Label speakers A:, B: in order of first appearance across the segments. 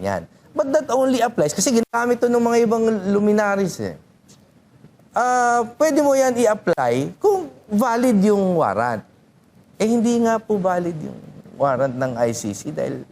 A: yan. But that only applies, kasi ginamit to ng mga ibang luminaries eh. Pwede mo yan i-apply kung valid yung warrant. Eh hindi nga po valid yung warrant ng ICC dahil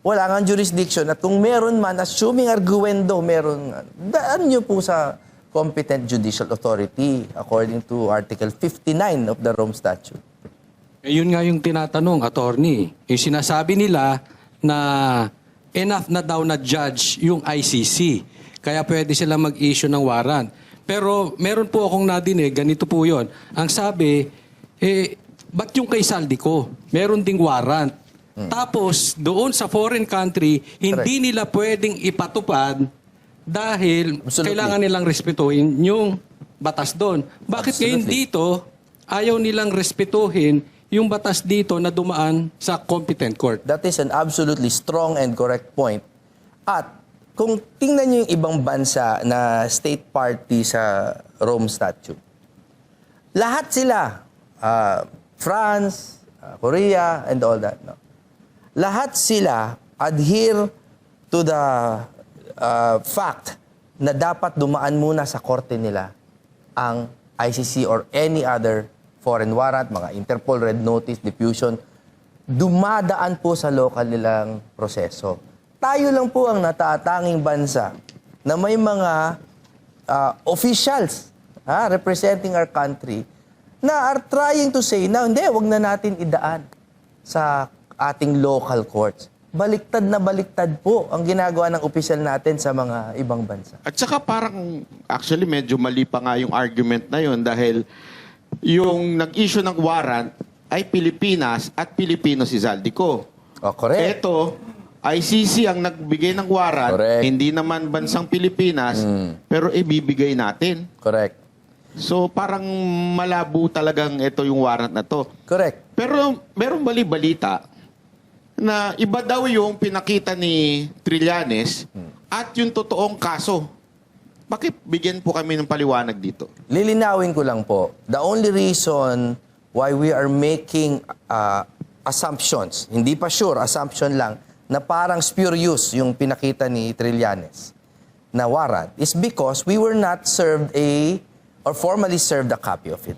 A: wala nga jurisdiction at kung meron man, assuming arguendo, meron nga, daan nyo po sa competent judicial authority according to Article 59 of the Rome Statute.
B: Eh, yun nga yung tinatanong, attorney. Yung sinasabi nila na enough na daw na judge yung ICC. Kaya pwede sila mag-issue ng warrant. Pero meron po akong nadinig, ganito po yun. Ang sabi, ba't yung kay Saldico? Meron ding warrant. Tapos, doon sa foreign country, hindi nila pwedeng ipatupad dahil kailangan nilang respetuhin yung batas doon. Bakit ngayon dito, ayaw nilang respetuhin yung batas dito na dumaan sa competent court?
A: That is an absolutely strong and correct point. At kung tingnan niyo yung ibang bansa na state party sa Rome Statute, lahat sila, France, Korea, and all that, no? Lahat sila adhere to the fact na dapat dumaan muna sa korte nila ang ICC or any other foreign warrant, mga Interpol, Red Notice, diffusion, dumadaan po sa local nilang proseso. Tayo lang po ang natatanging bansa na may mga officials representing our country na are trying to say na hindi, wag na natin idaan sa ating local courts. Baliktad na baliktad po ang ginagawa ng opisyal natin sa mga ibang bansa.
C: At saka parang actually medyo mali pa nga yung argument na yun dahil yung nag-issue ng warrant ay Pilipinas at Pilipino si Zaldico.
A: Oh, correct.
C: Ito, ICC ang nagbigay ng warrant,
A: Correct.
C: hindi naman bansang Pilipinas, pero ibibigay natin.
A: Correct.
C: So parang malabo talagang ito yung warrant na to.
A: Correct.
C: Pero merong bali-balita na iba daw yung pinakita ni Trillanes at yung totoong kaso. Bakit bigyan po kami ng paliwanag dito?
A: Lilinawin ko lang po, the only reason why we are making assumptions, hindi pa sure, assumption lang, na parang spurious yung pinakita ni Trillanes na warrant is because we were not served or formally served a copy of it.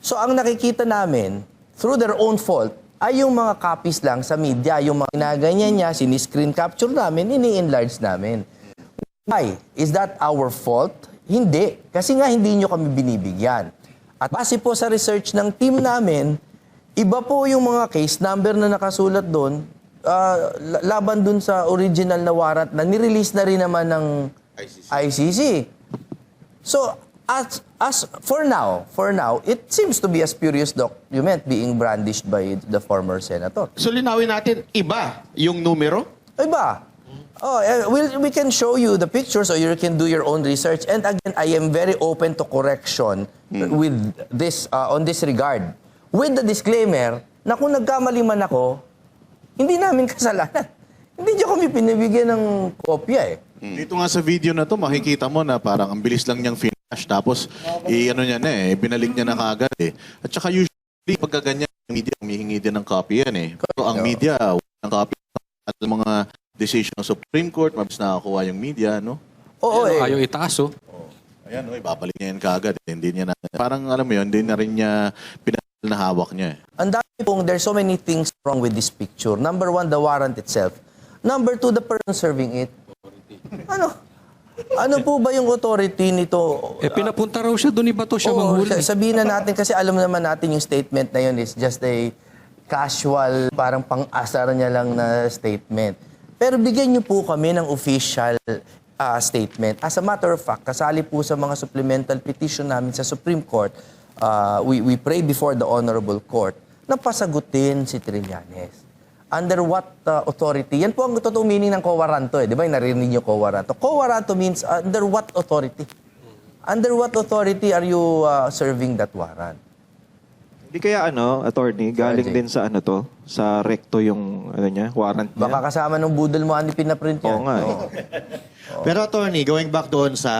A: So ang nakikita namin, through their own fault, ay yung mga copies lang sa media, yung mga ginaganyan niya, siniscreen capture namin, ini-enlarge namin. Why? Is that our fault? Hindi. Kasi nga hindi nyo kami binibigyan. At base po sa research ng team namin, iba po yung mga case number na nakasulat doon, laban doon sa original na warrant na nirelease na rin naman ng ICC. So, as for now, it seems to be a spurious document being brandished by the former senator.
C: So linawin natin, iba yung numero?
A: Iba. Oh, we can show you the pictures or you can do your own research. And again, I am very open to correction with this on this regard. With the disclaimer na kung nagkamali man ako, hindi namin kasalanan. Hindi niyo kami pinibigyan ng kopya eh.
D: Dito nga sa video na to, makikita mo na parang ang bilis lang niyang finish. Tapos, ano niya na binalik niya na kaagad eh. At saka usually, pagka ganyan, yung media, humihingi din ng copy yan eh. Pero ang media, walang copy. At mga decision ng Supreme Court, mabis nakakuha yung media, no?
A: Oo eh.
B: Ayaw itaas, oh.
D: Ayan, babalik niya yan kaagad. Hindi niya na, parang alam mo yun, hindi na rin niya pinahal na hawak niya eh.
A: Ang dami pong, there's so many things wrong with this picture. Number one, the warrant itself. Number two, the person serving it. Ano po ba yung authority nito?
B: Pinapunta raw siya, doon iba to siya manghuli.
A: Sabihin na natin, kasi alam naman natin yung statement na yun is just a casual, parang pang-asar niya lang na statement. Pero bigyan niyo po kami ng official statement. As a matter of fact, kasali po sa mga supplemental petition namin sa Supreme Court, we pray before the Honorable Court na pasagutin si Trillanes. Under what authority? Yan po ang totoong meaning ng quo warranto. Di ba? Narinig niyo quo warranto. Quo warranto means under what authority? Under what authority are you serving that warrant?
E: Hindi kaya attorney, galing din sa sa recto yung warrant niya.
A: Baka kasama ng budol mo ani pinaprint yan.
E: Oo nga.
F: Pero attorney, going back doon sa,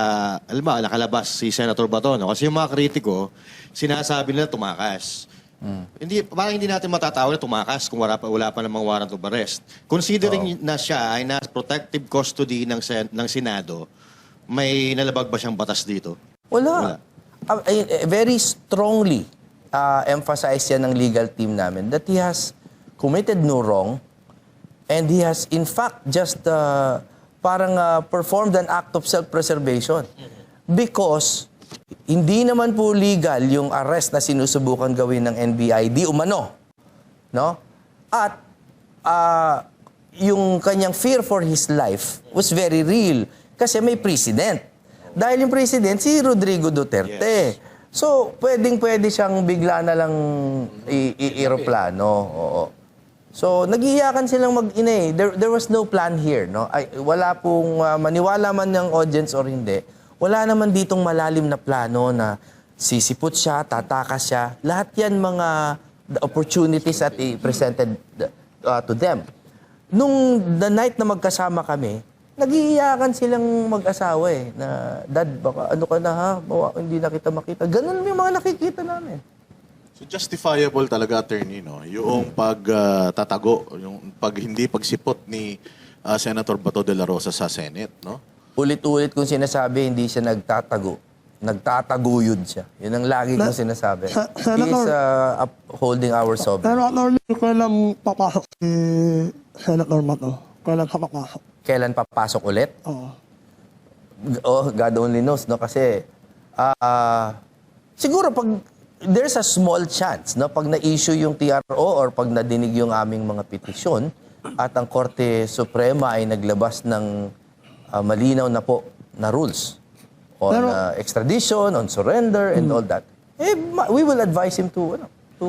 F: alam mo, nakalabas si Senator Bato, no? Kasi yung mga kritiko, sinasabi nila tumakas. Parang hindi natin matatawag na tumakas kung wala pa namang warrant of arrest. Considering na siya ay nasa protective custody ng Senado, may nalabag ba siyang batas dito?
A: Wala. Very strongly emphasize yan ng legal team namin that he has committed no wrong and he has in fact just performed an act of self-preservation. Because hindi naman po legal yung arrest na sinusubukan gawin ng NBI, di umano. No? At yung kanyang fear for his life was very real kasi may president. Dahil yung president, si Rodrigo Duterte. So, pwedeng-pwede siyang bigla na lang i-aeroplano. Oo. So, nag-iiyakan silang mag-ina eh. There was no plan here. No? Wala pong maniwala man ng audience or hindi. Wala naman ditong malalim na plano na sisipot siya, tatakas siya. Lahat yan mga opportunities that he presented to them. Nung the night na magkasama kami, nag-iiyakan silang mag-asawa eh. Na, Dad, baka ano ka na ha? Hindi na kita makita. Ganun yung mga nakikita namin.
D: So justifiable talaga, attorney, no? Yung pagtatago, yung pagsipot ni Senator Bato de la Rosa sa Senate, no?
A: Ulit-ulit kong sinasabi, hindi siya nagtatago. Nagtataguyod siya. Yun ang lagi kong sinasabi. He is upholding our sovereignty.
G: Pero attorney, kailan papasok si Senator Bato? Kailan ka papasok?
A: Kailan papasok ulit?
G: Oo.
A: God only knows, no? Kasi, siguro pag there's a small chance, no? Pag na-issue yung TRO or pag nadinig yung aming mga petisyon at ang Korte Suprema ay naglabas ng malinaw na po na rules on extradition, on surrender, and all that, we will advise him to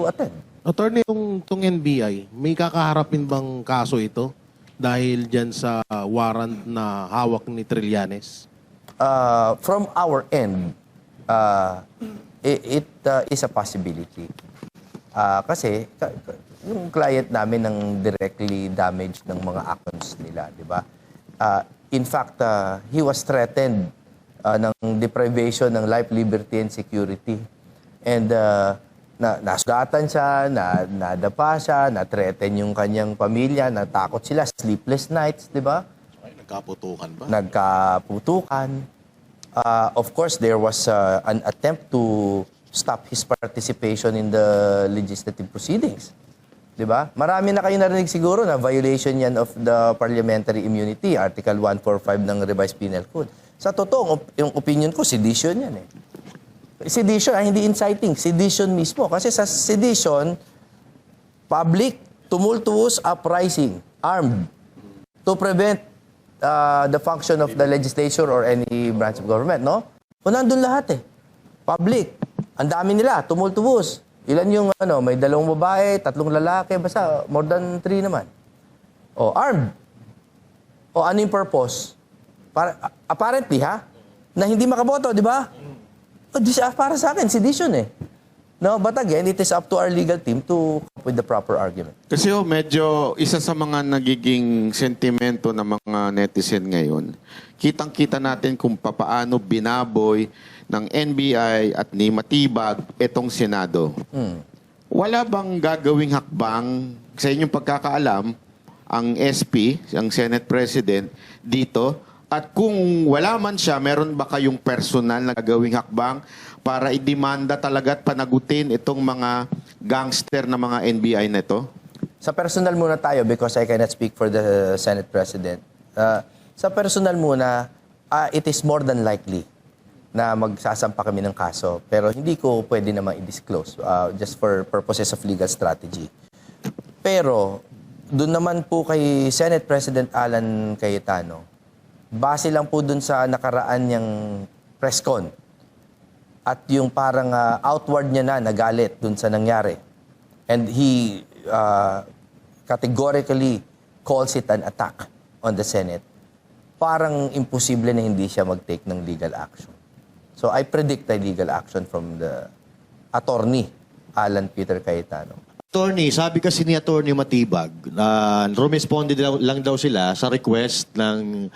A: attend.
H: Attorney, itong NBI, may kakaharapin bang kaso ito dahil dyan sa warrant na hawak ni Trillanes?
A: From our end, it is a possibility. Kasi yung client namin ang directly damaged ng mga accounts nila, di ba? In fact, he was threatened ng deprivation ng life, liberty, and security. And nasugatan siya, nadapa siya, na-threaten yung kanyang pamilya, natakot sila, sleepless nights, di ba?
D: Ay, nagkaputukan ba?
A: Nagkaputukan. Of course, there was an attempt to stop his participation in the legislative proceedings. Di ba? Marami na kayo narinig siguro na violation yan of the parliamentary immunity, Article 145 ng Revised Penal Code. Sa totoo, yung opinion ko, sedition yan eh. Sedition, hindi inciting, sedition mismo. Kasi sa sedition, public, tumultuous uprising, armed, to prevent the function of the legislature or any branch of government, no? O nandun lahat eh. Public, ang dami nila, tumultuous. Ilan yung may 2 babae, 3 lalaki, basta more than 3 naman. O, armed. O, ano yung purpose? Apparently, na hindi makaboto, di ba? O, para sa akin, sedition eh. No, but again, it is up to our legal team to come up with the proper argument.
C: Kasi medyo isa sa mga nagiging sentimento ng mga netizen ngayon, kitang-kita natin kung papaano binaboy ng NBI at ni Matibag itong Senado. Wala bang gagawing hakbang sa inyong pagkakaalam ang SP, ang Senate President, dito? At kung wala man siya, meron ba kayong personal na gagawing hakbang para idemanda talaga at panagutin itong mga gangster na mga NBI na ito?
A: Sa personal muna tayo because I cannot speak for the Senate President. Sa personal muna, it is more than likely na magsasampa kami ng kaso. Pero hindi ko pwede naman i-disclose just for purposes of legal strategy. Pero doon naman po kay Senate President Alan Cayetano, base lang po doon sa nakaraan niyang press con at yung parang outward niya na nagalit doon sa nangyari. And he categorically calls it an attack on the Senate. Parang imposible na hindi siya mag-take ng legal action. So I predict a legal action from the attorney, Alan Peter Cayetano.
F: Attorney, sabi kasi ni Attorney Matibag, rumesponde lang daw sila sa request ng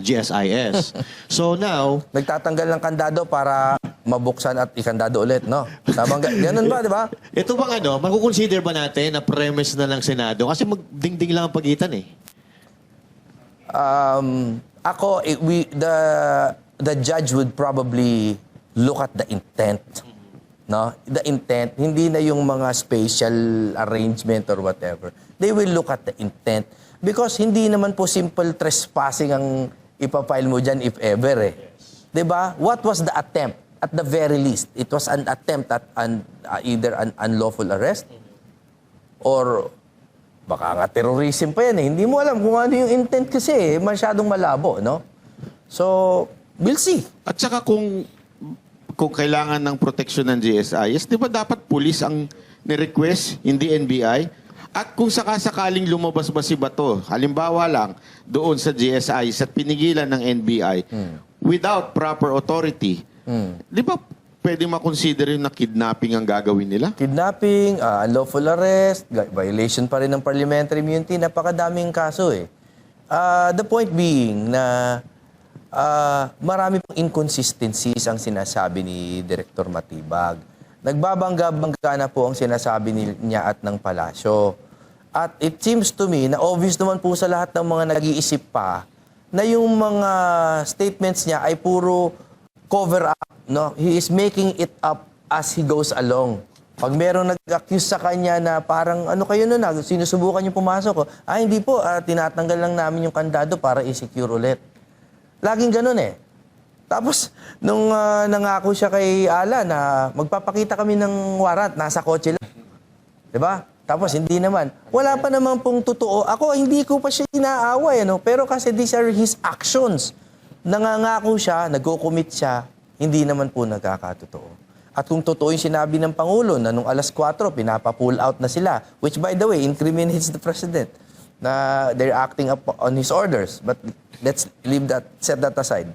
F: GSIS. So now,
A: Nagtatanggal ng kandado para mabuksan at ikandado ulit, no? Ganun ba, di ba?
F: Ito bang makukonsider ba natin na premise na ng Senado? Kasi magdingding lang ang pagitan eh.
A: The judge would probably look at the intent. No? The intent, hindi na yung mga spatial arrangement or whatever. They will look at the intent. Because hindi naman po simple trespassing ang ipapile mo dyan if ever eh. Diba? What was the attempt? At the very least, it was an attempt at either an unlawful arrest or baka nga terrorism pa yan eh. Hindi mo alam kung ano yung intent kasi eh. Masyadong malabo, no? So, we'll see.
C: At saka kung kailangan ng protection ng GSIS, di ba dapat pulis ang ni-request, hindi NBI? At kung sakasakaling lumabas ba si Bato, halimbawa lang, doon sa GSIS at pinigilan ng NBI, without proper authority, di ba pwede makonsider yung na kidnapping ang gagawin nila?
A: Kidnapping, unlawful arrest, violation pa rin ng parliamentary immunity, napakadaming kaso eh. The point being na marami pong inconsistencies ang sinasabi ni Director Matibag. Nagbabangga-bangga na po ang sinasabi niya at ng palasyo. At it seems to me na obvious naman po sa lahat ng mga nag-iisip pa na yung mga statements niya ay puro cover up. No? He is making it up as he goes along. Pag merong nag-accuse sa kanya na parang ano kayo nun, sinusubukan yung pumasok. Hindi po, tinatanggal lang namin yung kandado para i-secure ulit. Laging ganun eh. Tapos, nung nangako siya kay Ala na magpapakita kami ng warrant, nasa kotse lang. Diba? Tapos, hindi naman. Wala pa naman pong totoo. Ako, hindi ko pa siya inaaway. Ano? Pero kasi these are his actions. Nangangako siya, nagko-commit siya, hindi naman po nagkakatotoo. At kung totoo yung sinabi ng Pangulo na nung alas 4, pinapa-pull out na sila, which by the way, incriminates the President na they're acting up on his orders. But let's set that aside.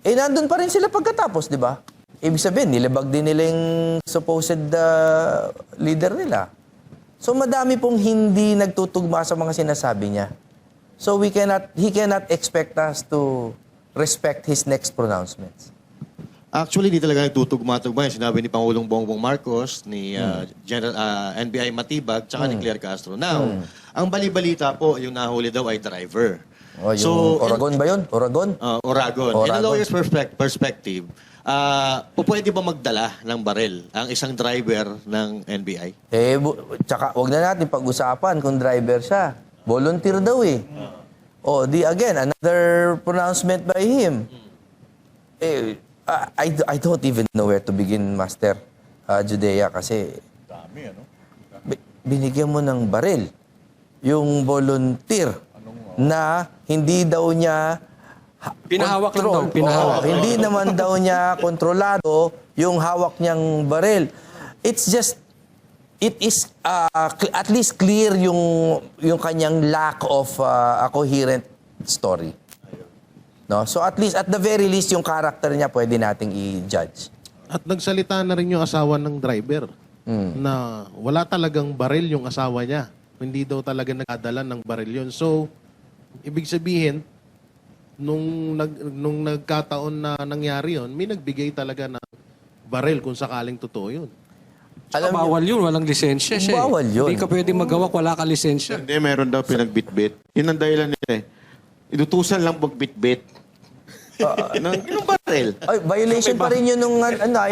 A: Nandun pa rin sila pagkatapos, di ba? Ibig sabihin, nilabag din nila yung supposed leader nila. So madami pong hindi nagtutugma sa mga sinasabi niya. So he cannot expect us to respect his next pronouncements.
F: Actually, di talaga nagtutugma-tugma yung sinabi ni Pangulong Bongbong Marcos, ni NBI Matibag, tsaka ni Claire Castro. Now, ang bali-balita po, yung nahuli daw ay driver.
A: Yung Oragon ba yun? Oragon?
F: Oragon. In a lawyer's perspective, pwede ba magdala ng baril ang isang driver ng NBI?
A: Tsaka wag na natin pag-usapan kung driver siya. Volunteer daw eh. Again, another pronouncement by him. I don't even know where to begin, Master Judea, kasi binigyan mo ng baril yung volunteer na hindi daw niya
B: Pinahawak lang daw, pinahawak.
A: Hindi naman daw niya kontrolado yung hawak niyang baril. It is at least clear yung kanyang lack of a coherent story. No? So at least, at the very least, yung character niya pwede nating i-judge.
H: At nagsalita na rin yung asawa ng driver na wala talagang baril yung asawa niya. Hindi daw talaga nagdadala ng baril yun. So, ibig sabihin, nung nagkataon na nangyari yun, may nagbigay talaga ng baril kung sakaling totoo yun.
B: Bawal yun, walang lisensya siya.
A: Bawal yun.
B: Hindi ka pwede magawa, wala ka lisensya.
C: Hindi, meron daw pinagbitbit. Yun ang dahilan nila eh. Inutusan lang magbitbit. Yung baril.
A: Violation pa rin yun ng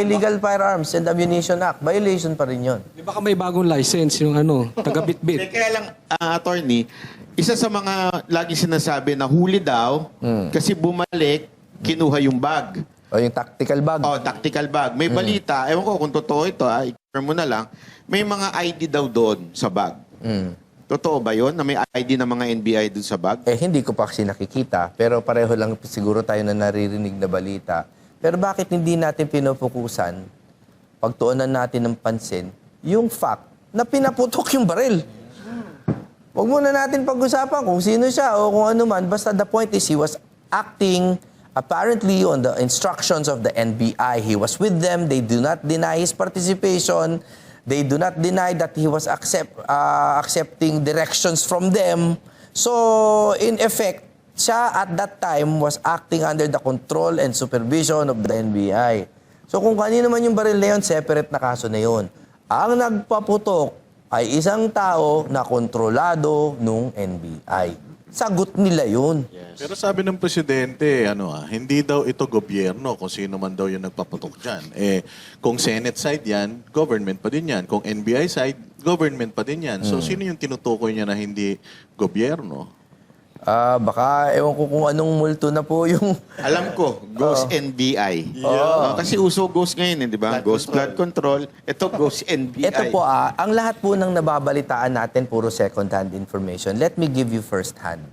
A: Illegal Firearms and Ammunition Act. Violation pa rin yun.
B: Di ba ka may bagong license yung taga-bitbit?
C: Kaya lang, attorney, isa sa mga lagi sinasabi na huli daw, kasi bumalik, kinuha yung bag.
A: Yung tactical bag.
C: Tactical bag. May balita, ewan ko kung totoo ito, i-confirm mo na lang, may mga ID daw doon sa bag. Totoo ba yun na may ID ng mga NBI doon sa bag?
A: Hindi ko pa kasi nakikita, pero pareho lang siguro tayo na naririnig na balita. Pero bakit hindi natin pinupukusan, pagtuunan natin ng pansin, yung fact na pinaputok yung baril? Huwag muna natin pag-usapan kung sino siya o kung ano man. Basta the point is he was acting apparently on the instructions of the NBI. He was with them. They do not deny his participation. They do not deny that he was accepting directions from them. So, in effect, siya at that time was acting under the control and supervision of the NBI. So kung kanino man yung baril na yun, separate na kaso na yun. Ang nagpaputok ay isang tao na kontrolado nung NBI. Sagot nila yun.
D: Pero sabi ng presidente, hindi daw ito gobyerno kung sino man daw yung nagpaputok dyan. Kung Senate side yan, government pa din yan. Kung NBI side, government pa din yan. So sino yung tinutukoy niya na hindi gobyerno?
A: Baka ewan ko kung anong multo na po yung...
C: Alam ko, Ghost NBI. Kasi uso Ghost ngayon, di ba? Ghost Flood Control. Ito, Ghost NBI.
A: Ito po ang lahat po ng nababalitaan natin puro second-hand information. Let me give you first-hand.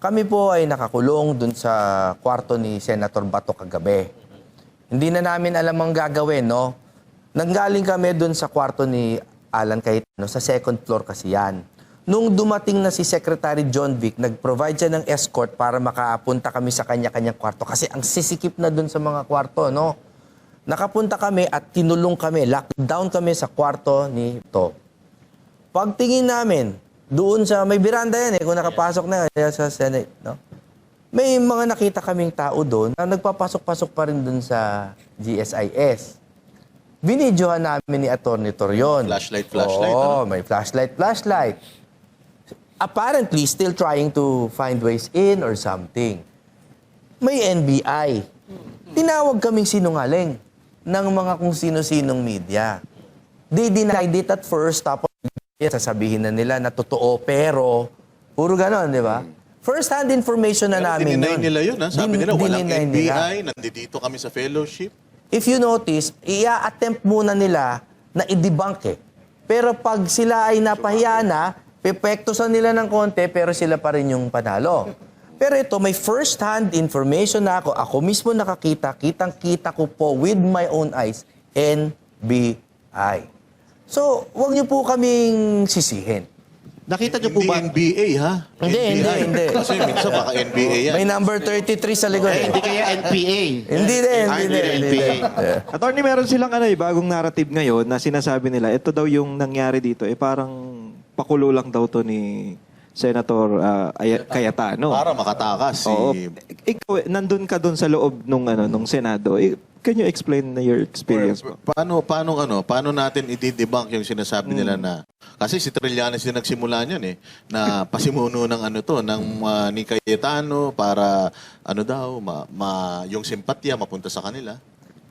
A: Kami po ay nakakulong dun sa kwarto ni Senator Bato kagabi. Hindi na namin alam ang gagawin, no? Nanggaling kami dun sa kwarto ni Alan Cayetano, sa second floor kasi yan. Nung dumating na si Secretary John Vic, nag-provide siya ng escort para makapunta kami sa kanya-kanyang kwarto. Kasi ang sisikip na dun sa mga kwarto, no? Nakapunta kami at tinulong kami, lockdown kami sa kwarto ni To. Pagtingin namin, doon sa, may biranda yan kung nakapasok na sa Senate, no? May mga nakita kaming tao doon na nagpapasok-pasok pa rin doon sa GSIS. Binidyohan namin ni Atty. Torion.
D: Flashlight,
A: Oo, may flashlight. Apparently, still trying to find ways in or something. May NBI. Tinawag kaming sinungaling ng mga kung sino-sinong media. They denied it at first, tapos sasabihin na nila na totoo, pero puro ganon, di ba? First-hand information na namin
D: Dininay
A: yun.
D: nila yun, ha? Sabi nila, walang
A: Dininay
D: NBI,
A: nila.
D: nandito kami sa fellowship.
A: If you notice, i-attempt muna nila na i-debunk Pero pag sila ay napahiya na, pepektosan nila ng konti, pero sila pa rin yung panalo. Pero ito, may first-hand information na ako. Ako mismo nakakita, kitang-kita ko po with my own eyes, NBI. So, huwag niyo po kaming sisihin.
F: Nakita niyo po
D: Hindi
F: ba?
D: NBA, ha?
A: Hindi.
D: Kasi minsan baka NBA yan.
A: May number 33 sa likod.
F: Hindi kaya NPA.
A: Hindi din.
F: NPA.
E: Attorney, meron silang bagong narrative ngayon na sinasabi nila, ito daw yung nangyari dito, parang pakulo lang daw to ni Senator Cayetano.
D: Para makatakas si...
E: Oo. Ikaw, nandun ka doon sa loob nung Senado. Can you explain your experience po?
D: Paano natin i-debunk yung sinasabi nila na kasi si Trillanes din nagsimula niyan na pasimuno ng ni Cayetano para yung simpatya mapunta sa kanila.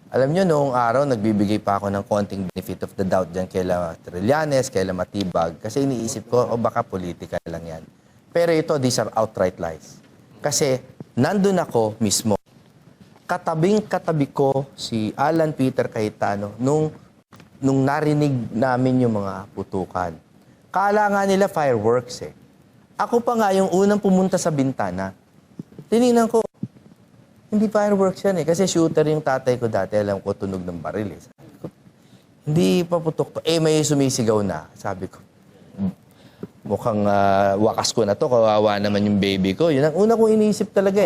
A: Alam nyo, noong araw, nagbibigay pa ako ng konting benefit of the doubt dyan kaila Trillanes, kaila Matibag. Kasi iniisip ko, baka politika lang yan. Pero ito, these are outright lies. Kasi nandun ako mismo. Katabing-katabi ko si Alan Peter Cayetano nung narinig namin yung mga putukan. Kala nga nila fireworks Ako pa nga yung unang pumunta sa bintana. Tinignan ko, hindi fireworks yan kasi shooter yung tatay ko dati. Alam ko, tunog ng baril Sabi ko, hindi pa putok to. May sumisigaw na. Sabi ko, mukhang wakas ko na to. Kawawa naman yung baby ko. Yun ang una kong iniisip talaga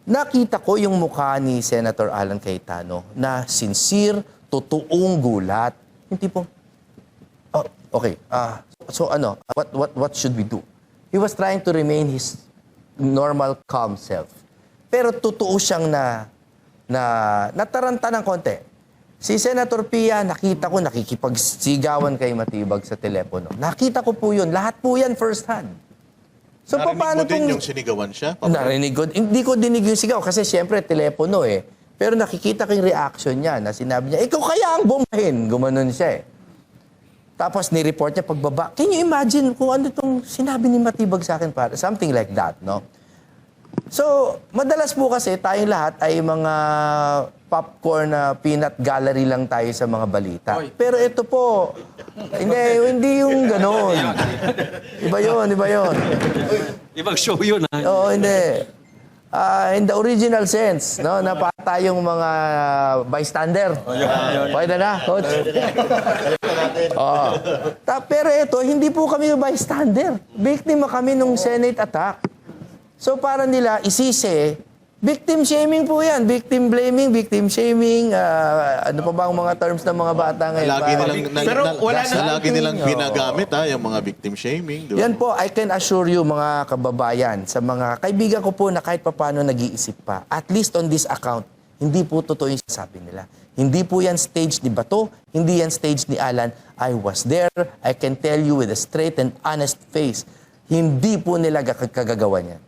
A: Nakita ko yung mukha ni Senator Alan Cayetano na sincere, totoong gulat. Yung tipong, okay, what should we do? He was trying to remain his normal, calm self. Pero totoo siyang nataranta ng konti. Si Senator Pia, nakita ko, nakikipagsigawan kay Matibag sa telepono. Nakita ko po yun. Lahat po yan first hand. So,
D: Narinig
A: paano
D: mo din yung sinigawan siya?
A: Narinig ko. Hindi ko dinig yung sigaw kasi siyempre telepono Pero nakikita ko yung reaction niya na sinabi niya, ikaw kaya ang bumahin. Gumanon siya Tapos ni-report niya pagbaba. Can you imagine kung ano itong sinabi ni Matibag sa akin? Something like that, no? So, madalas po kasi tayong lahat ay mga popcorn na peanut gallery lang tayo sa mga balita. Pero ito po, hindi yung gano'n. Iba yun.
B: Ibang show yun, ha?
A: Oo, hindi. In the original sense, no, na para tayong mga bystander. Pwede na, coach? Pero ito, hindi po kami bystander. Biktima kami nung Senate attack. So para nila isisi Victim shaming po yan. Victim blaming, victim shaming. Ano pa ba ang mga terms ng mga bata ngayon?
D: Lagi
A: Pa-
D: nilang,
C: Pero wala na-
D: lagi nilang
A: Oo.
D: ginagamit yung mga victim shaming. Di ba?
A: Yan po, I can assure you mga kababayan, sa mga kaibigan ko po na kahit papano nag-iisip pa, at least on this account, hindi po totoo yung sabi nila. Hindi po yan stage ni Bato, hindi yan stage ni Alan. I was there, I can tell you with a straight and honest face, hindi po nila kagagawa niyan.